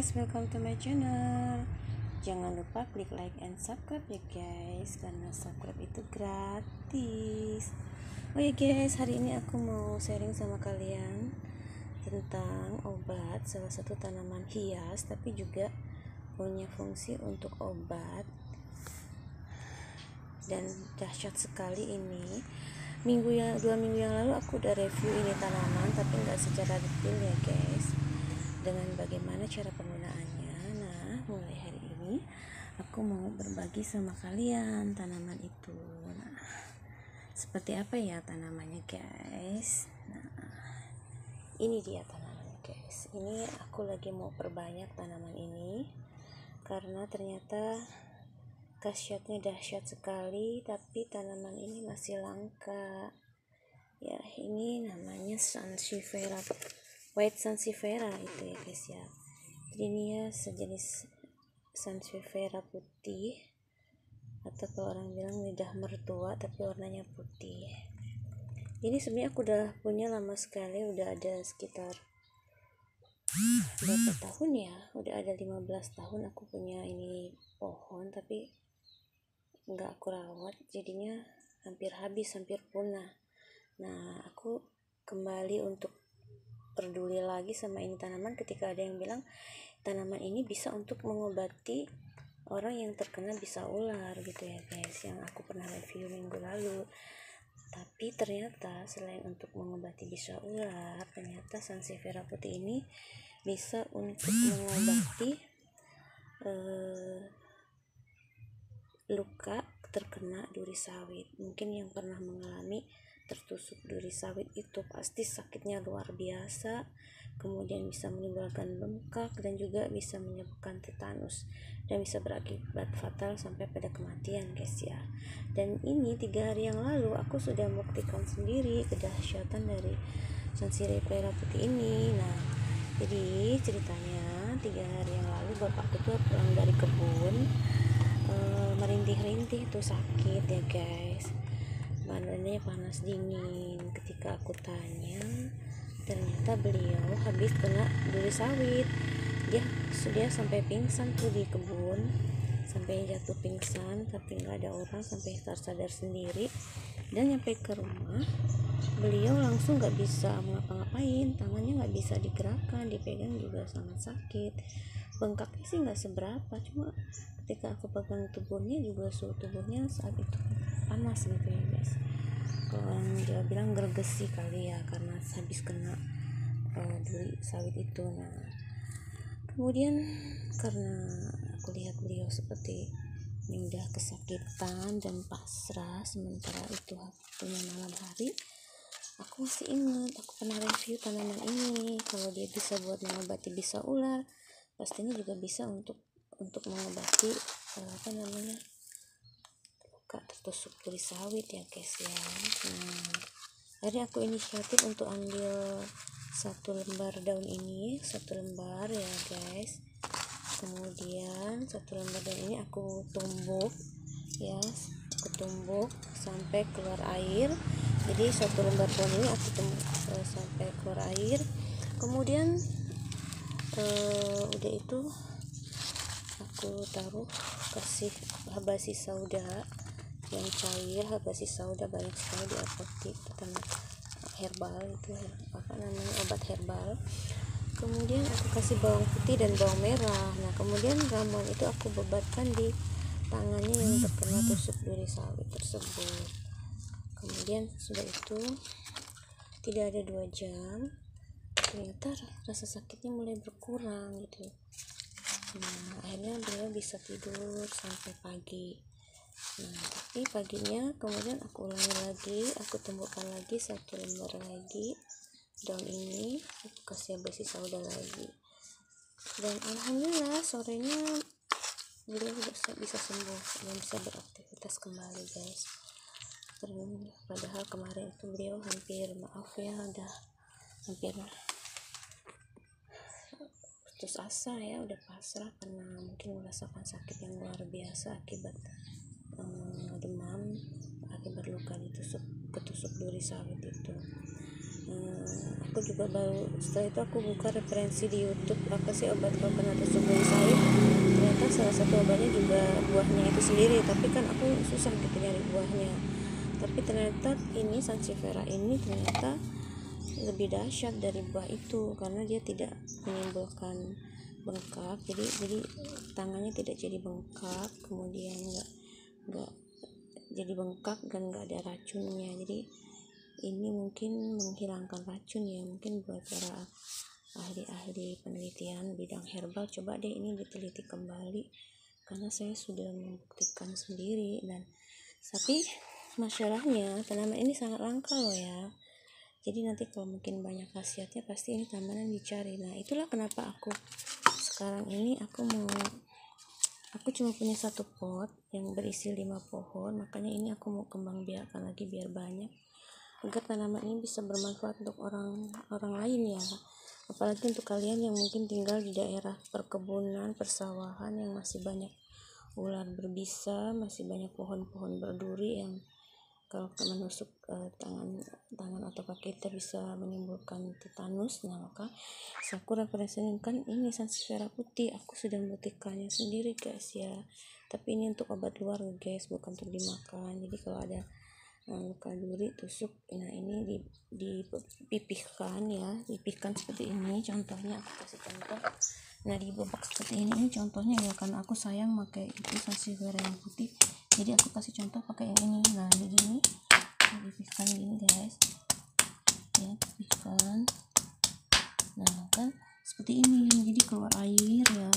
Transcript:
guys, welcome to my channel. Jangan lupa klik like and subscribe ya guys, karena subscribe itu gratis. Oh ya guys, hari ini aku mau sharing sama kalian tentang obat, salah satu tanaman hias tapi juga punya fungsi untuk obat dan dahsyat sekali ini. 2 minggu yang lalu aku udah review ini tanaman, tapi nggak secara detail ya guys, dengan bagaimana cara penggunaannya. Nah, mulai hari ini aku mau berbagi sama kalian tanaman itu. Nah, seperti apa ya tanamannya guys? Nah, ini dia tanamannya guys. Ini aku lagi mau perbanyak tanaman ini karena ternyata khasiatnya dahsyat sekali, tapi tanaman ini masih langka. Ya, ini namanya Sansevieria, White Sansevieria itu ya guys ya. Jadi ini ya sejenis Sansevieria putih, atau kalau orang bilang lidah mertua tapi warnanya putih. Ini sebenarnya aku udah punya lama sekali, udah ada sekitar berapa tahun ya, udah ada 15 tahun aku punya ini pohon, tapi nggak aku rawat, jadinya hampir habis, hampir punah. Nah, aku kembali untuk peduli lagi sama ini tanaman ketika ada yang bilang tanaman ini bisa untuk mengobati orang yang terkena bisa ular gitu ya guys, yang aku pernah review minggu lalu. Tapi ternyata selain untuk mengobati bisa ular, ternyata Sansevieria putih ini bisa untuk mengobati luka terkena duri sawit. Mungkin yang pernah mengalami tertusuk duri sawit itu pasti sakitnya luar biasa, kemudian bisa menimbulkan bengkak dan juga bisa menyebabkan tetanus dan bisa berakibat fatal sampai pada kematian guys ya. Dan ini 3 hari yang lalu aku sudah membuktikan sendiri kedahsyatan dari Sansevieria putih ini. Nah, jadi ceritanya 3 hari yang lalu bapakku tuh pulang dari kebun, merintih-rintih tuh sakit ya guys, badannya panas dingin. Ketika aku tanya, ternyata beliau habis kena duri sawit. Dia sampai pingsan tuh di kebun, sampai jatuh pingsan, tapi nggak ada orang, sampai tersadar sendiri. Dan nyampe ke rumah, beliau langsung nggak bisa ngapa-ngapain, tangannya nggak bisa digerakkan, dipegang juga sangat sakit. Bengkaknya sih nggak seberapa, cuma ketika aku pegang tubuhnya juga suhu tubuhnya saat itu panas gitu ya guys. Kalau orang Jawa bilang gergesi kali ya, karena habis kena duri sawit itu. Nah, kemudian karena aku lihat beliau seperti ini udah kesakitan dan pasrah, sementara itu waktunya malam hari, aku masih ingat aku pernah review tanaman ini. Kalau dia bisa buat mengobati bisa ular, pastinya juga bisa untuk mengobati luka tertusuk duri sawit ya guys ya. Nah, akhirnya aku inisiatif untuk ambil 1 lembar daun ini, 1 lembar ya guys. Kemudian 1 lembar daun ini aku tumbuk ya, sampai keluar air. Jadi 1 lembar daun ini aku tumbuk sampai keluar air. Kemudian udah itu aku kasih habasi sauda yang cair. Habasi sauda banyak sekali di apotek, tanaman herbal itu obat herbal. Kemudian aku kasih bawang putih dan bawang merah. Nah, kemudian ramuan itu aku bebatkan di tangannya yang terkena tusuk duri sawit tersebut. Kemudian sudah itu tidak ada 2 jam, ternyata rasa sakitnya mulai berkurang gitu. Nah, akhirnya beliau bisa tidur sampai pagi. Nah, tapi paginya kemudian aku ulangi lagi, aku tumbuhkan lagi 1 lembar lagi daun ini, aku kasih habasi sauda lagi. Dan alhamdulillah sorenya beliau bisa sembuh dan bisa beraktivitas kembali guys. Padahal kemarin itu beliau hampir udah hampir putus asa ya, udah pasrah karena mungkin merasakan sakit yang luar biasa akibat demam, akibat luka ketusuk duri sawit itu. Aku juga baru setelah itu aku buka referensi di YouTube apa sih obat kalau kena tusuk kulit sawit. Ternyata salah satu obatnya juga buahnya itu sendiri, tapi kan aku susah gitu nyari buahnya. Tapi ternyata ini Sansevieria ini ternyata lebih dahsyat dari buah itu karena dia tidak menimbulkan bengkak, jadi tangannya tidak jadi bengkak, kemudian nggak jadi bengkak dan nggak ada racunnya. Jadi ini mungkin menghilangkan racun ya, mungkin buat para ahli-ahli penelitian bidang herbal, coba deh ini diteliti kembali karena saya sudah membuktikan sendiri. Dan tapi masalahnya tanaman ini sangat langka loh ya, jadi nanti kalau mungkin banyak khasiatnya pasti ini tanaman dicari. Nah itulah kenapa aku sekarang ini aku cuma punya satu pot yang berisi 5 pohon, makanya ini aku mau kembang biarkan lagi biar banyak, agar tanaman ini bisa bermanfaat untuk orang lain ya, apalagi untuk kalian yang mungkin tinggal di daerah perkebunan, persawahan yang masih banyak ular berbisa, masih banyak pohon-pohon berduri yang kalau menusuk tangan atau kaki kita bisa menimbulkan tetanus. Nah maka aku referensikan ini Sansevieria putih, aku sudah membuktikannya sendiri guys ya. Tapi ini untuk obat luar guys, bukan untuk dimakan. Jadi kalau ada luka duri tusuk, nah ini dipipihkan ya, dipipihkan seperti ini. Contohnya aku kasih contoh, nah di bobok seperti ini contohnya ya, karena aku sayang pakai itu Sansevieria yang putih, jadi aku kasih contoh pakai yang ini. Nah jadi ini dipipihkan gini guys ya, dipipihkan. Nah kan seperti ini, jadi keluar air ya,